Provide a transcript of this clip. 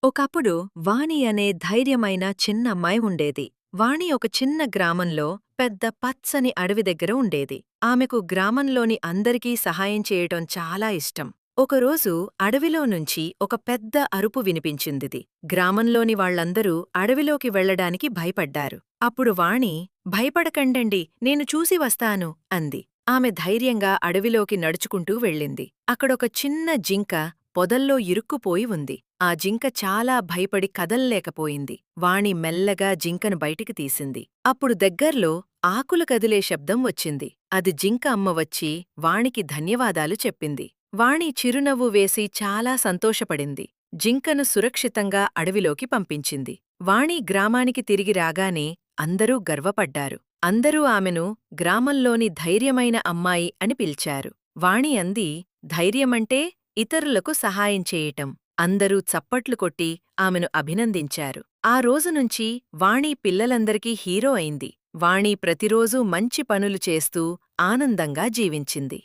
ఒకప్పుడు వాణి అనే ధైర్యమైన చిన్నమ్మాయి ఉండేది. వాణి ఒక చిన్న గ్రామంలో పెద్ద పచ్చని అడవి దగ్గర ఉండేది. ఆమెకు గ్రామంలోని అందరికీ సహాయం చేయటం చాలా ఇష్టం. ఒకరోజు అడవిలో నుంచి ఒక పెద్ద అరుపు వినిపించిందిది. గ్రామంలోని వాళ్లందరూ అడవిలోకి వెళ్లడానికి భయపడ్డారు. అప్పుడు వాణి, భయపడకండండి, నేను చూసి వస్తాను అంది. ఆమె ధైర్యంగా అడవిలోకి నడుచుకుంటూ వెళ్ళింది. అక్కడొక చిన్న జింక పొదల్లో ఇరుక్కుపోయి ఉంది. ఆ జింక చాలా భయపడి కదల్లేకపోయింది. వాణి మెల్లగా జింకను బయటికి తీసింది. అప్పుడు దగ్గర్లో ఆకులు కదిలే శబ్దం వచ్చింది. అది జింక అమ్మ వచ్చి వాణికి ధన్యవాదాలు చెప్పింది. వాణి చిరునవ్వు వేసి చాలా సంతోషపడింది. జింకను సురక్షితంగా అడవిలోకి పంపించింది. వాణి గ్రామానికి తిరిగి రాగానే అందరూ గర్వపడ్డారు. అందరూ ఆమెను గ్రామంలోని ధైర్యమైన అమ్మాయి అని పిలిచారు. వాణి అంది, ధైర్యమంటే ఇతరులకు సహాయం చేయటం. అందరూ చప్పట్లు కొట్టి ఆమెను అభినందించారు. ఆ రోజునుంచి వాణి పిల్లలందరికీ హీరో అయింది. వాణి ప్రతిరోజూ మంచి పనులు చేస్తూ ఆనందంగా జీవించింది.